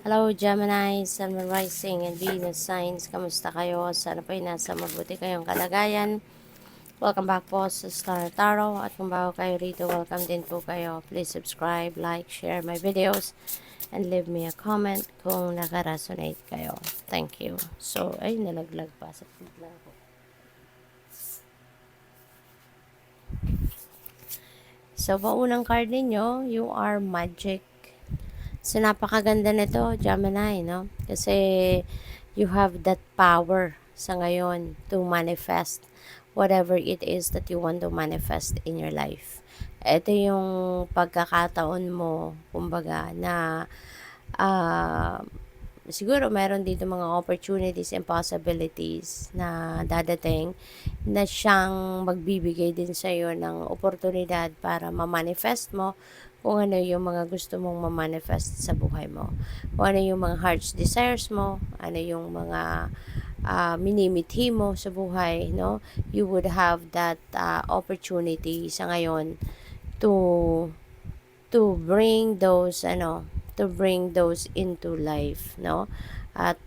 Hello Gemini, Sun, Moon, Rising, and Venus signs. Kamusta kayo? Sana po'y nasa mabuti kayong kalagayan. Welcome back po sa Star Tarot. At kung bago kayo rito, welcome din po kayo. Please subscribe, like, share my videos, and leave me a comment kung naka-resonate kayo. Thank you. So, ay, nalaglag pa sa bigla ko. So, paunang card ninyo, you are magic. So, napakaganda nito, Gemini, no? Kasi, you have that power sa ngayon to manifest whatever it is that you want to manifest in your life. Ito yung pagkakataon mo, kumbaga, na siguro meron dito mga opportunities and possibilities na dadating na siyang magbibigay din sa iyo ng oportunidad para ma-manifest mo kung ano yung mga gusto mong ma-manifest sa buhay mo. Kung ano yung mga heart's desires mo, ano yung mga minimithi mo sa buhay, no? You would have that opportunity sa ngayon to bring those into life, no? At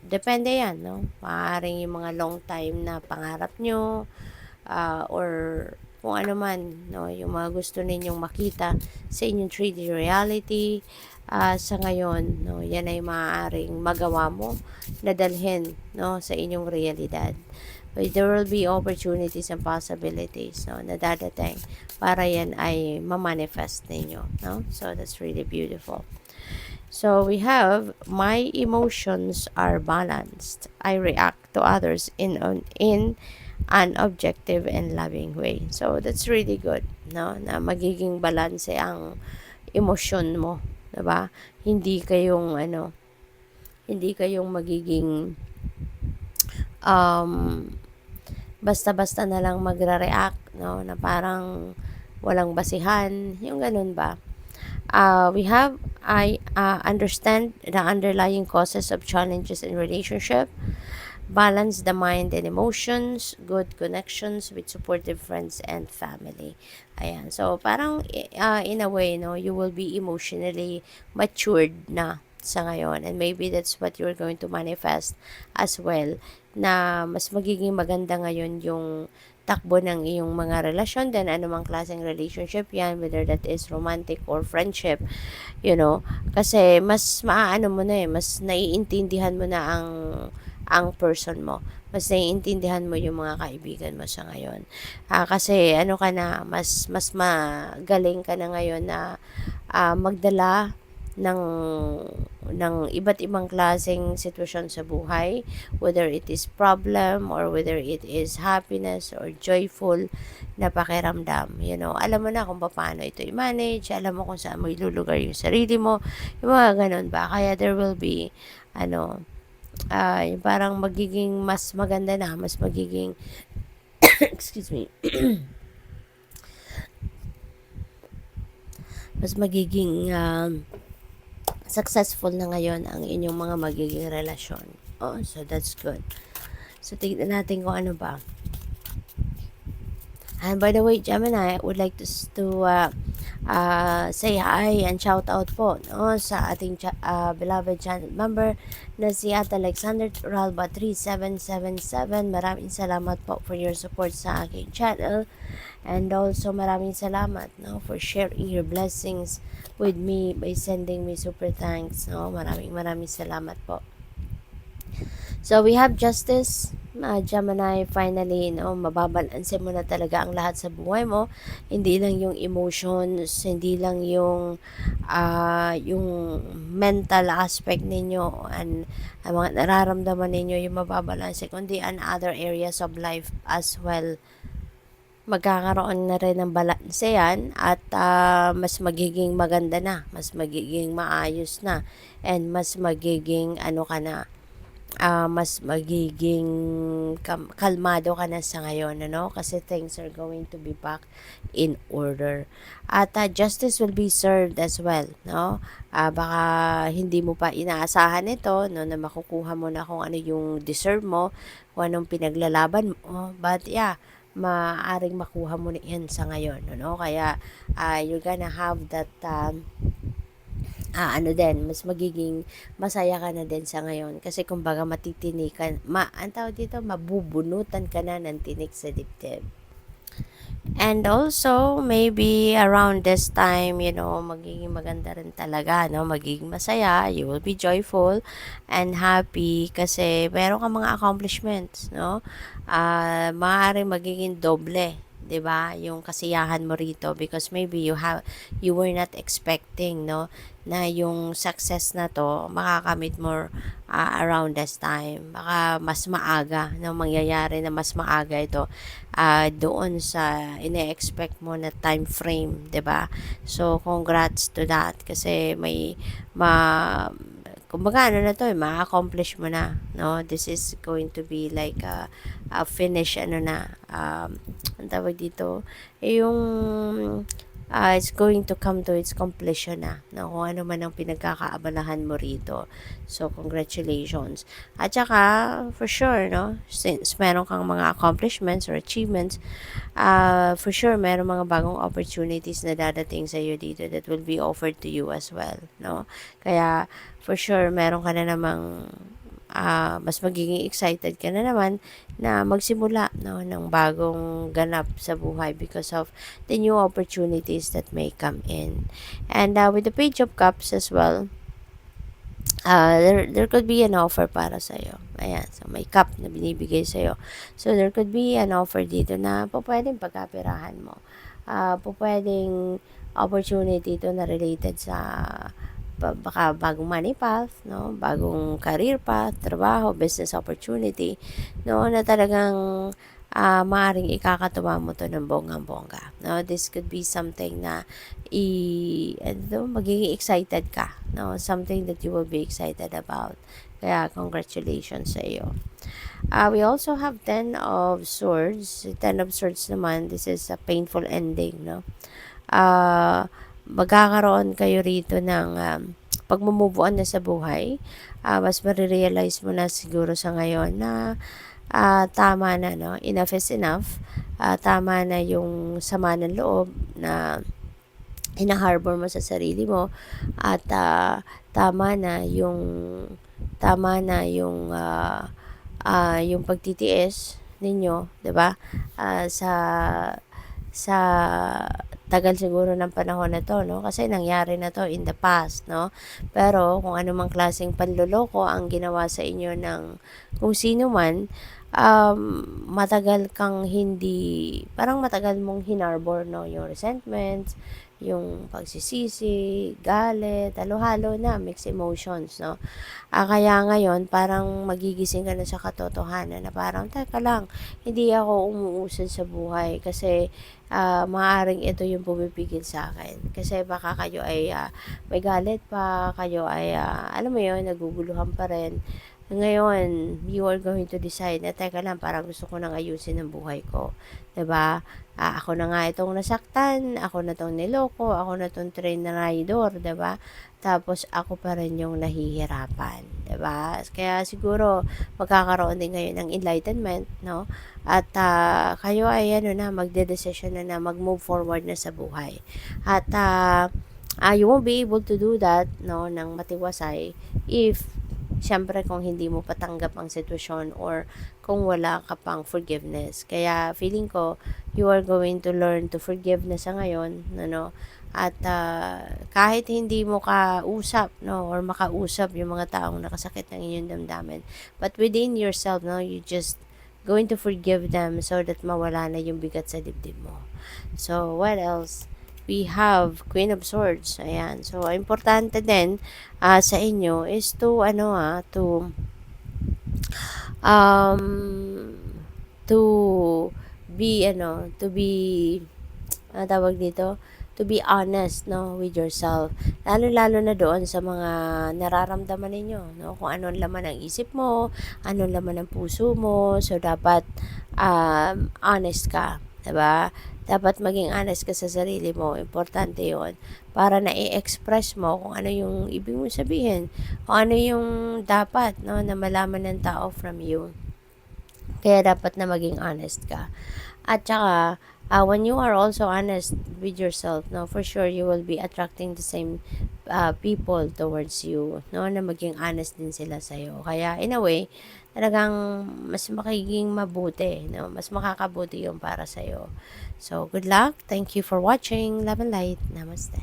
depende yan, no? Maaaring yung mga long time na pangarap nyo, or kung ano man, no, yung mga gusto ninyong makita sa inyong 3D reality, sa ngayon, no, yan ay maaaring magawa mo na dalhin, no, sa inyong realidad. But there will be opportunities and possibilities, no, na dadating para yan ay ma-manifest ninyo, no? So that's really beautiful. So we have, my emotions are balanced. I react to others in an objective and loving way. So that's really good, no? Na magiging balanse ang emosyon mo, 'di ba? Hindi kayong magiging basta-basta na lang magre-react, no? Na parang walang basihan, yung ganun ba? I understand the underlying causes of challenges in relationship, balance the mind and emotions, good connections with supportive friends and family. Ayan. So, parang in a way, no, you will be emotionally matured na sa ngayon. And maybe that's what you're going to manifest as well, na mas magiging maganda ngayon yung takbo ng iyong mga relasyon, then anumang klaseng relationship yan, whether that is romantic or friendship, kasi mas maaano mo na mas naiintindihan mo na ang person mo. Mas naiintindihan mo yung mga kaibigan mo sa ngayon. Kasi ano ka na, mas magaling ka na ngayon na magdala ng iba't ibang klaseng sitwasyon sa buhay, whether it is problem or whether it is happiness or joyful na pakiramdam. Alam mo na kung paano ito i-manage, alam mo kung saan mo ilulugar yung sarili mo, yung mga ganun ba. Kaya there will be yung parang magiging mas maganda na, mas magiging excuse me, mas magiging successful na ngayon ang inyong mga magiging relasyon. So that's good. So tignan natin kung ano ba. And by the way, Gemini, I would like to say hi and shout out po, no, sa ating beloved channel member na si At Alexander Ralba 3777. Maraming salamat po for your support sa aking channel. And also maraming salamat, no, for sharing your blessings with me by sending me super thanks, no. Maraming salamat po. So we have justice, Gemini, finally, no, mababalanse mo na talaga ang lahat sa buhay mo. Hindi lang yung emotions, hindi lang yung mental aspect ninyo and ang mga nararamdaman ninyo yung mababalanse, kundi an other areas of life as well. Magkakaroon na rin ng balanse yan at mas magiging maganda na, mas magiging maayos na, and mas magiging mas magiging kalmado ka na sa ngayon, kasi things are going to be back in order. At justice will be served as well, no? Baka hindi mo pa inaasahan ito, no, na makukuha mo na kung ano yung deserve mo, kung anong pinaglalaban mo, but yeah, maaring makuha mo na yan sa ngayon, no? Kaya you're gonna have that ano din, mas magiging masaya ka na din sa ngayon. Kasi kumbaga matitinikan, ang tawag dito, mabubunutan ka na ng tinik sa dibdib. And also, maybe around this time, magiging maganda rin talaga, no? Magiging masaya, you will be joyful and happy kasi meron ka mga accomplishments, no? Maaaring magiging doble, 'di ba? Yung kasiyahan mo rito because maybe you were not expecting, no, na yung success na to makakamit mo around this time. Baka mas maaga, no, mangyayari na mas maaga ito doon sa ine-expect mo na time frame, 'di ba? So congrats to that kasi may kumbaga ano na to, ma-accomplish mo na, no? This is going to be like a finish, ano na, ang tawag dito, yung it's going to come to its completion na, no? Kung ano man ang pinagkakaabalahan mo rito. So, congratulations. At saka, for sure, no? Since meron kang mga accomplishments or achievements, for sure, meron mga bagong opportunities na dadating sa iyo dito that will be offered to you as well, no? Kaya, for sure, meron ka na namang mas magiging excited ka na naman na magsimula, no, ng bagong ganap sa buhay because of the new opportunities that may come in. And with the Page of Cups as well, there could be an offer para sa iyo. Ayan, so may cup na binibigay sa iyo. So there could be an offer dito na pwedeng pagkapirahan mo. Pwedeng opportunity ito na related sa baka bagong money path, no? Bagong career path, trabaho, business opportunity, no? Na talagang maaaring ikakatuwa mo to ng bonggang-bongga. No? This could be something na magiging excited ka, no? Something that you will be excited about. Kaya congratulations sa iyo. We also have 10 of Swords. 10 of Swords naman, this is a painful ending, no? Magkakaroon kayo rito ng pagmumove on na sa buhay. Mas marirealize mo na siguro sa ngayon na tama na, no? Enough is enough. Tama na yung sama ng loob na ina-harbor mo sa sarili mo at tama na yung pagtitiis ninyo, 'di ba? Sa tagal siguro ng panahon na to, no? Kasi nangyari na to in the past, no? Pero kung ano mang klaseng panloloko ang ginawa sa inyo ng kung sino man, matagal mong hinarbor, no? Yung resentments, yung pagsisisi, galit, halo-halo na, mixed emotions, no? Kaya ngayon, parang magigising ka na sa katotohanan na parang, teka lang, hindi ako umuusad sa buhay kasi maaaring ito yung pumipigil sa akin. Kasi baka kayo ay may galit pa, kayo ay, alam mo yun, naguguluhan pa rin. Ngayon, you are going to decide na, teka lang, parang gusto ko nang ayusin ang buhay ko. 'Di ba? Ako na nga itong nasaktan, ako na tong niloko, ako na tong trinidor, 'di ba? Tapos ako pa rin yung nahihirapan, 'di ba? Kaya siguro magkakaroon din ngayon ng enlightenment, no? At kayo ay magde-decision na mag-move forward na sa buhay. At you won't be able to do that, no, ng matiwasay if siyempre kung hindi mo patanggap ang sitwasyon or kung wala ka pang forgiveness. Kaya feeling ko, you are going to learn to forgive na sa ngayon, ano, at kahit hindi mo kausap, no, or makausap yung mga taong nakasakit ng inyong damdamin, but within yourself, no, you just going to forgive them so that mawala na yung bigat sa dibdib mo. So, what else? We have Queen of Swords. Ayan. So, importante din sa inyo is to um to be tawag dito, to be honest, no, with yourself. Lalo na doon sa mga nararamdaman ninyo, no, kung anong laman ng isip mo, anong laman ng puso mo. So dapat honest ka, 'di ba? Dapat maging honest ka sa sarili mo. Importante 'yon para na i-express mo kung ano yung ibig mo sabihin, kung ano yung dapat, no, na malaman ng tao from you. Kaya dapat na maging honest ka. At saka when you are also honest with yourself, no, for sure you will be attracting the same people towards you, no, na maging honest din sila sa'yo. Kaya in a way, talagang mas makiging mabuti, no, mas makakabuti yung para sa'yo. So, good luck. Thank you for watching. Love and light. Namaste.